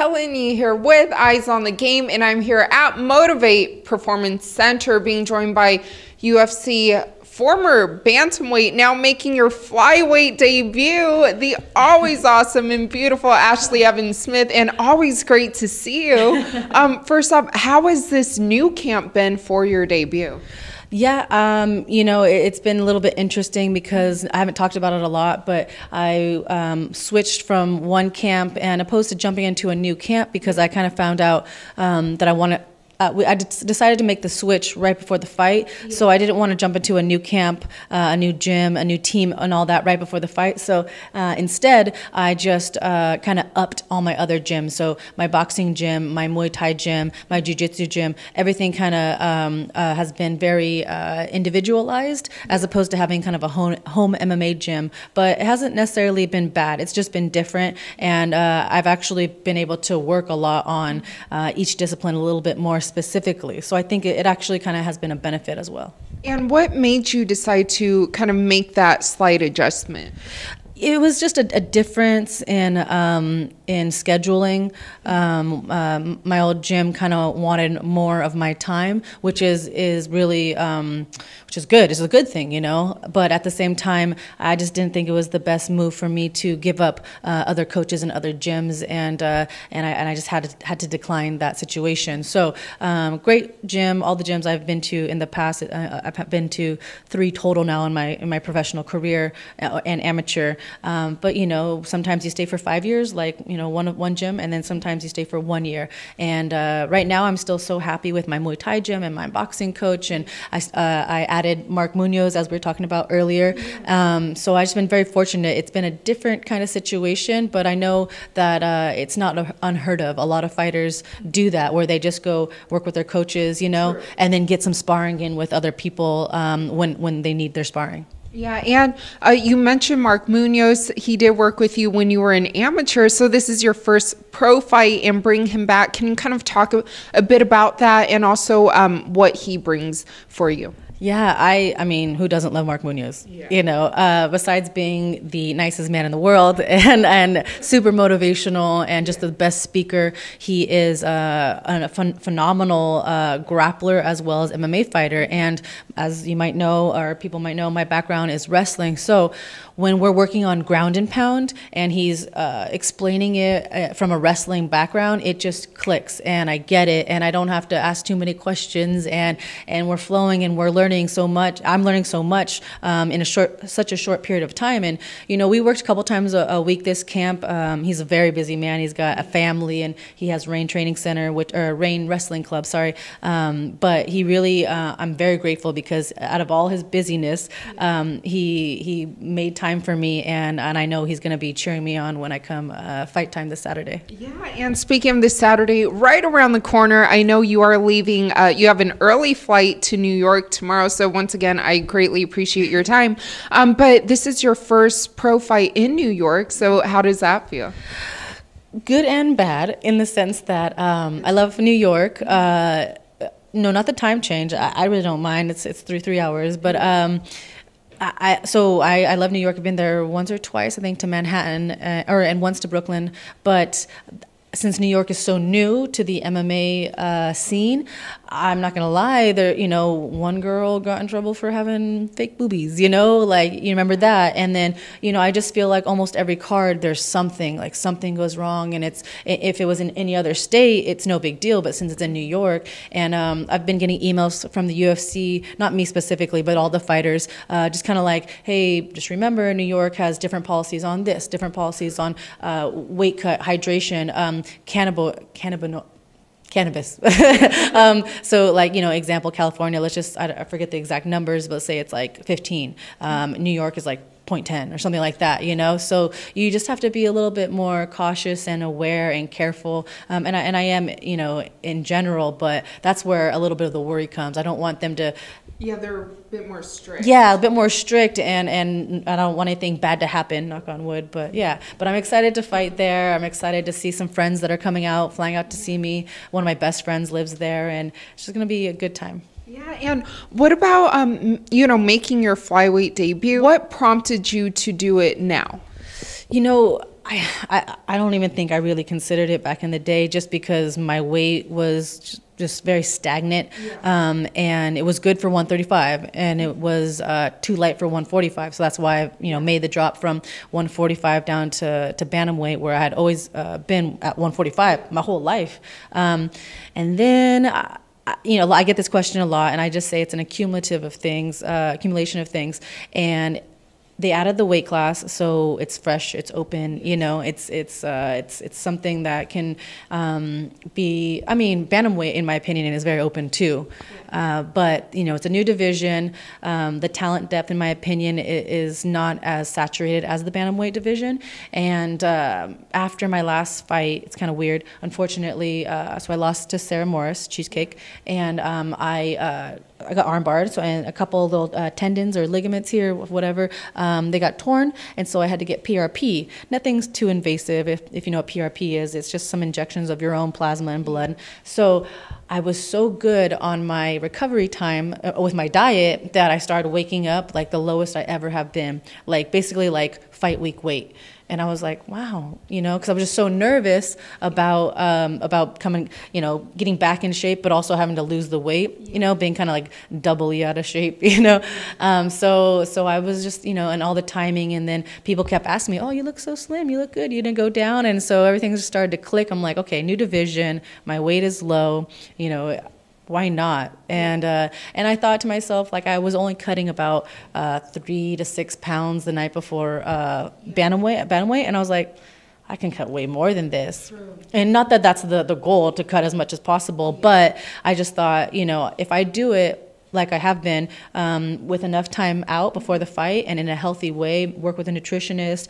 Helen Yee here with Eyes on the Game, and I'm here at Motiv8 Performance Center being joined by UFC former bantamweight, now making your flyweight debut, the always awesome and beautiful Ashlee Evans-Smith, and always great to see you. First off, how has this new camp been for your debut? Yeah, you know, it's been a little bit interesting because I haven't talked about it a lot, but I switched from one camp and opposed to jumping into a new camp because I kind of found out that I want to. I decided to make the switch right before the fight, so I didn't want to jump into a new camp, a new gym, a new team, and all that right before the fight. So instead, I just kind of upped all my other gyms. So my boxing gym, my Muay Thai gym, my Jiu-Jitsu gym, everything kind of has been very individualized as opposed to having kind of a home MMA gym. But it hasn't necessarily been bad. It's just been different, and I've actually been able to work a lot on each discipline a little bit more specifically. So I think it actually kind of has been a benefit as well. And what made you decide to kind of make that slight adjustment? It was just a difference in scheduling. My old gym kind of wanted more of my time, which is really which is good. It's a good thing, you know. But at the same time, I just didn't think it was the best move for me to give up other coaches and other gyms, and I just had to decline that situation. So great gym. All the gyms I've been to in the past, I've been to 3 total now in my professional career and amateur. But you know, sometimes you stay for 5 years, like, you know, one gym, and then sometimes you stay for 1 year. And right now, I'm still so happy with my Muay Thai gym and my boxing coach, and I added Mark Munoz, as we were talking about earlier. So I've just been very fortunate. It's been a different kind of situation, but I know that it's not unheard of. A lot of fighters do that, where they just go work with their coaches, you know, and then get some sparring in with other people when they need their sparring. Yeah, and you mentioned Mark Munoz. He did work with you when you were an amateur, so this is your first pro fight, and bring him back. Can you kind of talk a bit about that, and also what he brings for you? Yeah, I mean, who doesn't love Mark Munoz? Yeah. You know, besides being the nicest man in the world and super motivational and just the best speaker, he is a phenomenal grappler as well as MMA fighter. And as you might know, or people might know, my background is wrestling. So when we're working on ground and pound and he's explaining it from a wrestling background, it just clicks and I get it, and I don't have to ask too many questions, and we're flowing and we're learning so much. I'm learning so much in such a short period of time. And you know, we worked a couple times a week this camp. He's a very busy man. He's got a family, and he has Rain Training Center, or Rain Wrestling Club, sorry. But he really, I'm very grateful because out of all his busyness, he made time for me, and I know he's going to be cheering me on when I come fight time this Saturday. Yeah, and speaking of this Saturday, right around the corner, I know you are leaving. You have an early flight to New York tomorrow. So once again, I greatly appreciate your time. But this is your first pro fight in New York. So how does that feel? Good and bad, in the sense that I love New York. No, not the time change. I really don't mind. It's 3 hours. But I love New York. I've been there once or twice, I think, to Manhattan, and once to Brooklyn. But since New York is so new to the MMA scene, I'm not gonna lie, there, you know, one girl got in trouble for having fake boobies, you know, like, you remember that. And then, you know, I just feel like almost every card there's something, like something goes wrong, and it's, if it was in any other state, it's no big deal, but since it's in New York, and I've been getting emails from the UFC, not me specifically, but all the fighters, just kind of like, hey, just remember, New York has different policies on this, different policies on weight cut, hydration, cannabis. So like, you know, example, California, let's just, I forget the exact numbers, but let's say it's like 15. New York is like 0.10 or something like that, you know? So you just have to be a little bit more cautious and aware and careful. And I am, you know, in general, but that's where a little bit of the worry comes. I don't want them to... Yeah, they're a bit more strict. Yeah, a bit more strict, and I don't want anything bad to happen, knock on wood. But yeah, but I'm excited to fight there. I'm excited to see some friends that are coming out, flying out to see me. One of my best friends lives there, and it's just going to be a good time. Yeah, and what about, you know, making your flyweight debut? What prompted you to do it now? You know, I don't even think I really considered it back in the day, just because my weight was just very stagnant, and it was good for 135, and it was too light for 145. So that's why I made the drop from 145 down to bantamweight, where I had always been at 145 my whole life. And then I get this question a lot, and I just say it's an accumulation of things, and they added the weight class, so it's fresh, it's open, it's something that can be, bantamweight, in my opinion, is very open too. But, it's a new division. The talent depth, in my opinion, is not as saturated as the bantamweight division. And after my last fight, it's kind of weird, unfortunately, so I lost to Sarah Morris, Cheesecake, and I got armbarred, and a couple of little tendons or ligaments here, whatever, they got torn, and so I had to get PRP. Nothing's too invasive. If you know what PRP is, it's just some injections of your own plasma and blood. So I was so good on my recovery time with my diet that I started waking up like the lowest I ever have been, basically fight week weight. And I was like, wow, because I was just so nervous about coming, getting back in shape, but also having to lose the weight, being kind of doubly out of shape, So I was just, and all the timing. And then people kept asking me, oh, you look so slim, you look good, you didn't go down. And so everything just started to click. I'm like, okay, new division, my weight is low, why not? And I thought to myself, I was only cutting about 3 to 6 pounds the night before bantamweight, and I was like, I can cut way more than this. True. And not that that's the goal, to cut as much as possible, but I just thought, if I do it like I have been, with enough time out before the fight and in a healthy way, work with a nutritionist,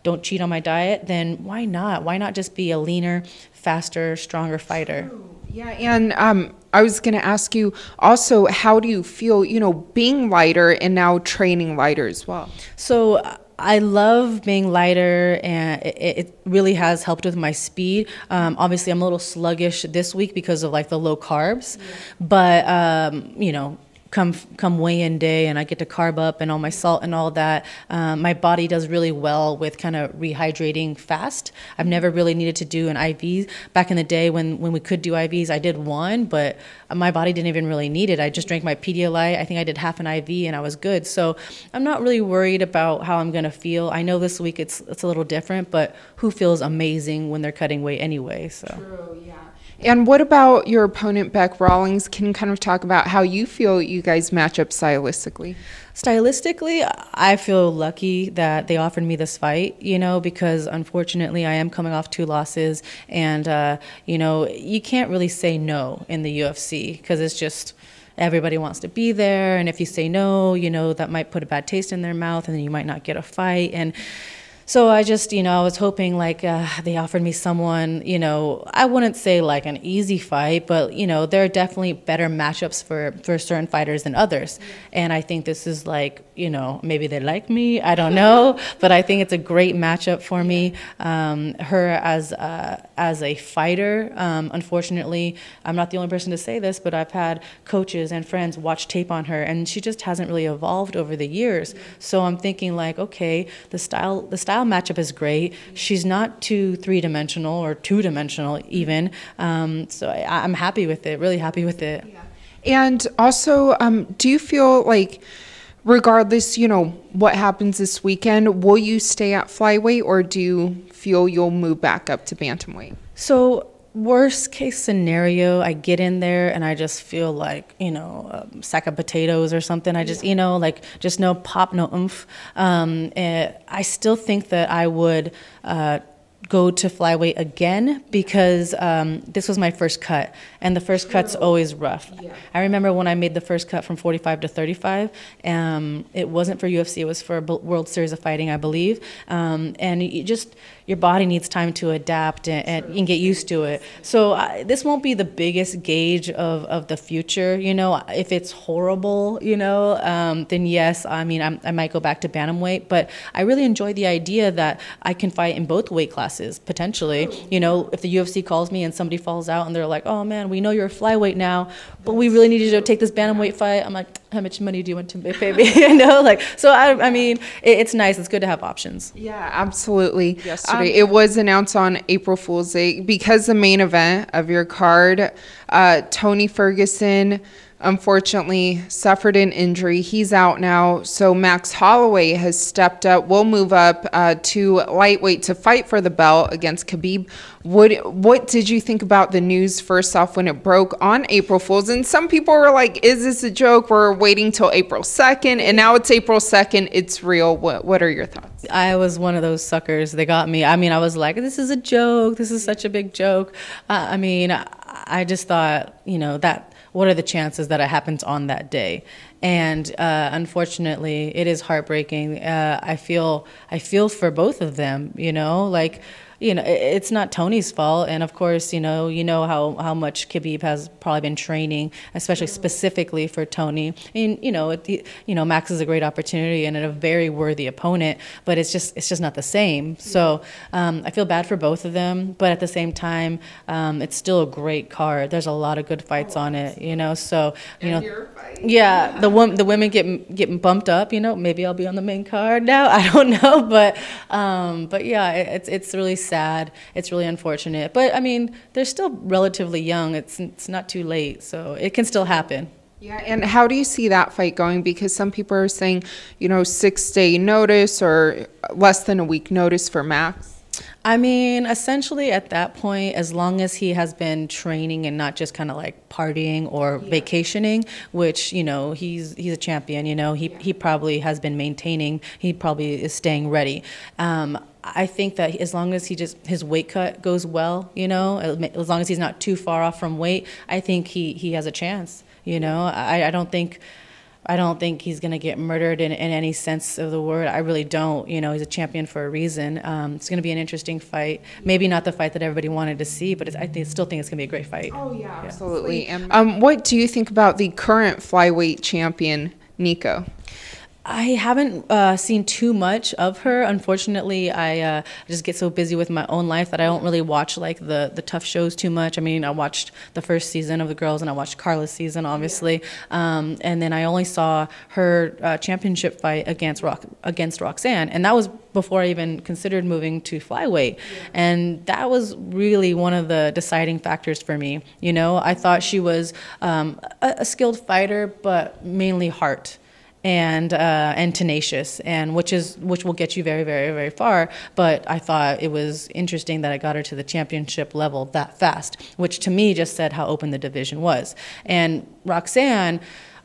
don't cheat on my diet, then why not? Why not just be a leaner, faster, stronger fighter? True. Yeah, and I was going to ask you also, how do you feel, being lighter and now training lighter as well? So I love being lighter, and it really has helped with my speed. Obviously, I'm a little sluggish this week because of the low carbs, but come weigh-in day and I get to carb up and all my salt and all that, my body does really well with kind of rehydrating fast. I've never really needed to do an IV. Back in the day when we could do IVs, I did one, but my body didn't even really need it. I just drank my Pedialyte. I think I did half an IV and I was good. So I'm not really worried about how I'm going to feel. I know this week it's a little different, but who feels amazing when they're cutting weight anyway? So. True, yeah. And what about your opponent, Beck Rawlings? Can you kind of talk about how you feel you guys match up stylistically? Stylistically, I feel lucky that they offered me this fight, because unfortunately I am coming off 2 losses, and, you can't really say no in the UFC, because it's just everybody wants to be there, and if you say no, that might put a bad taste in their mouth, and then you might not get a fight. And so I just, I was hoping they offered me someone, I wouldn't say an easy fight, but, there are definitely better matchups for certain fighters than others. And I think this is maybe they like me, I don't know, but I think it's a great matchup for me. Her as a fighter, unfortunately, I'm not the only person to say this, but I've had coaches and friends watch tape on her, and she just hasn't really evolved over the years. So I'm thinking okay, the style matchup is great. She's not too 3-dimensional or 2-dimensional even. So I'm happy with it, really happy with it. Yeah. And also, do you feel regardless, what happens this weekend, will you stay at flyweight, or do you feel you'll move back up to bantamweight? So worst case scenario, I get in there and I just feel a sack of potatoes or something. I just, just no pop, no oomph. I still think that I would go to flyweight again, because this was my first cut, and the first cut's always rough. Yeah. I remember when I made the first cut from 45 to 35, it wasn't for UFC, it was for World Series of Fighting, I believe, and your body needs time to adapt and get used to it. So this won't be the biggest gauge of the future. If it's horrible, then yes, I might go back to bantamweight, but I really enjoy the idea that I can fight in both weight classes, potentially. If the UFC calls me and somebody falls out and they're like, oh man, we know you're a flyweight now, but we really need you to take this bantamweight fight, I'm like, how much money do you want to pay me? You know, like, so I mean, it's nice. It's good to have options. Yeah, absolutely. Yesterday, it was announced on April Fool's Day because the main event of your card, Tony Ferguson, unfortunately suffered an injury. He's out now. So Max Holloway has stepped up, will move up to lightweight to fight for the belt against Khabib. What did you think about the news first off when it broke on April Fool's? And some people were like, is this a joke? We're waiting till April 2nd. And now it's April 2nd. It's real. What are your thoughts? I was one of those suckers. They got me. I mean, I was like, this is a joke. This is such a big joke. I mean, I just thought, you know, that what are the chances that it happens on that day? And unfortunately, it is heartbreaking. I feel for both of them, you know, like, you know, it's not Tony's fault. And of course, you know how much Khabib has probably been training, especially specifically for Tony. And, you know, Max is a great opportunity and a very worthy opponent, but it's just not the same. So I feel bad for both of them, but at the same time, it's still a great card. There's a lot of good fights on it, you know, so, you know, yeah, the women get bumped up, you know, maybe I'll be on the main card now. I don't know, but yeah, it's really sad. It's really unfortunate. But I mean, they're still relatively young. It's not too late, so it can still happen. Yeah, and how do you see that fight going? Because some people are saying, you know, 6-day notice or less than a week notice for Max. I mean, essentially at that point, as long as he has been training and not just kind of like partying or vacationing, which, you know, he's a champion, you know, he probably has been maintaining, he probably is staying ready. I think that as long as his weight cut goes well, you know, as long as he's not too far off from weight, I think he has a chance, you know. I don't think he's going to get murdered in any sense of the word. I really don't. You know, he's a champion for a reason. It's going to be an interesting fight. Maybe not the fight that everybody wanted to see, but I still think it's going to be a great fight. Oh, yeah, absolutely. And what do you think about the current flyweight champion, Nico? I haven't seen too much of her. Unfortunately, I just get so busy with my own life that I don't really watch like the tough shows too much. I mean, I watched the first season of The Girls and I watched Carla's season, obviously. And then I only saw her championship fight against Roxanne. And that was before I even considered moving to flyweight. And that was really one of the deciding factors for me. You know, I thought she was a skilled fighter, but mainly heart. And tenacious, and which will get you very, very, very far. But I thought it was interesting that I got her to the championship level that fast, which to me just said how open the division was. And Roxanne,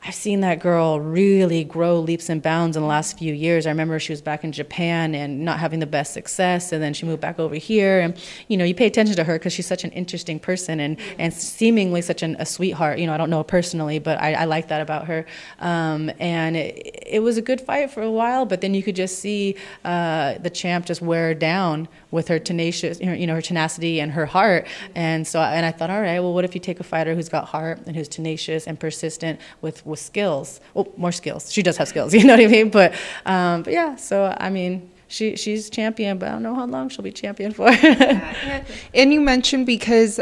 I've seen that girl really grow leaps and bounds in the last few years. I remember she was back in Japan and not having the best success, and then she moved back over here. And, you know, you pay attention to her because she's such an interesting person and seemingly such a sweetheart. You know, I don't know her personally, but I like that about her. And it was a good fight for a while, but then you could just see the champ just wear her down with her her tenacity and her heart. And so, I thought, all right, well, what if you take a fighter who's got heart and who's tenacious and persistent with skills? Well, more skills. She does have skills, you know what I mean? But yeah, so I mean, she's champion, but I don't know how long she'll be champion for. And you mentioned because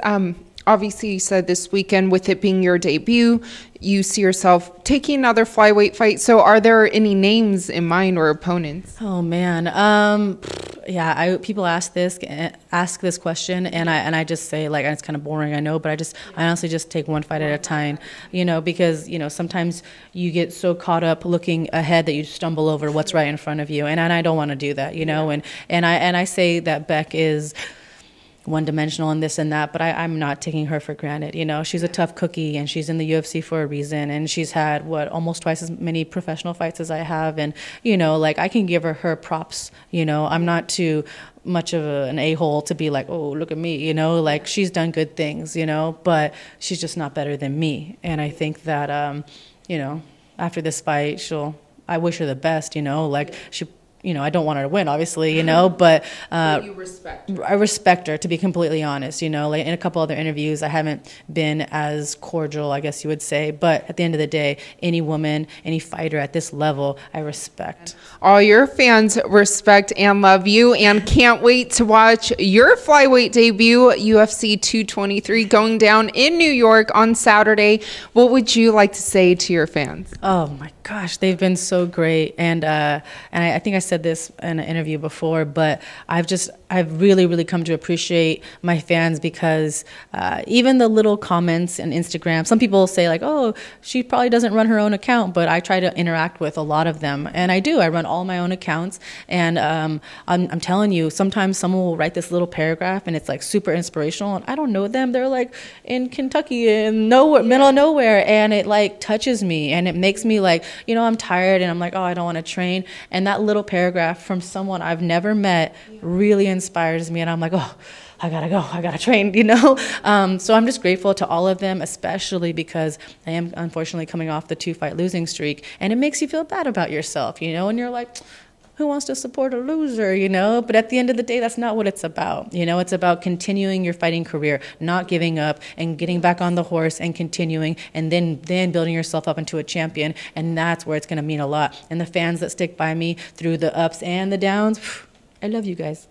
obviously you said this weekend with it being your debut, you see yourself taking another flyweight fight. So are there any names in mind or opponents? Oh man, yeah. People ask this question, and I just say, like, it's kind of boring, I know, but I honestly just take one fight at a time, you know, because, you know, sometimes you get so caught up looking ahead that you stumble over what's right in front of you, and I don't want to do that, you know, and I say that Beck is one-dimensional and this and that, but I'm not taking her for granted. You know, she's a tough cookie, and she's in the UFC for a reason, and she's had almost twice as many professional fights as I have, and, you know, like, I can give her props. You know, I'm not too much of an a-hole to be like, oh, look at me, you know, like, she's done good things, you know, but she's just not better than me. And I think that you know, after this fight, I wish her the best, you know, like, she I don't want her to win, obviously, but you respect her. I respect her, to be completely honest. Like in a couple other interviews, I haven't been as cordial, I guess you would say. But at the end of the day, any woman, any fighter at this level, I respect. All your fans respect and love you, and can't wait to watch your flyweight debut, UFC 223, going down in New York on Saturday. What would you like to say to your fans? Oh my gosh, they've been so great, and I think I said this in an interview before, but I've really come to appreciate my fans, because even the little comments on Instagram, some people say like, oh, she probably doesn't run her own account, but I try to interact with a lot of them, and I do. I run all my own accounts, and I'm telling you, sometimes someone will write this little paragraph and it's like super inspirational, and I don't know them. They're like in Kentucky, in nowhere, middle of nowhere, and it like touches me, and it makes me like, I'm tired, and I'm like, oh, I don't want to train, and that little paragraph from someone I've never met really inspires me, and I'm like, oh, I gotta go, I gotta train, So I'm just grateful to all of them, especially because I am unfortunately coming off the 2-fight losing streak, and it makes you feel bad about yourself, and you're like, who wants to support a loser, But at the end of the day, that's not what it's about. It's about continuing your fighting career, not giving up, and getting back on the horse and continuing, and then building yourself up into a champion. And that's where it's going to mean a lot. And the fans that stick by me through the ups and the downs, I love you guys.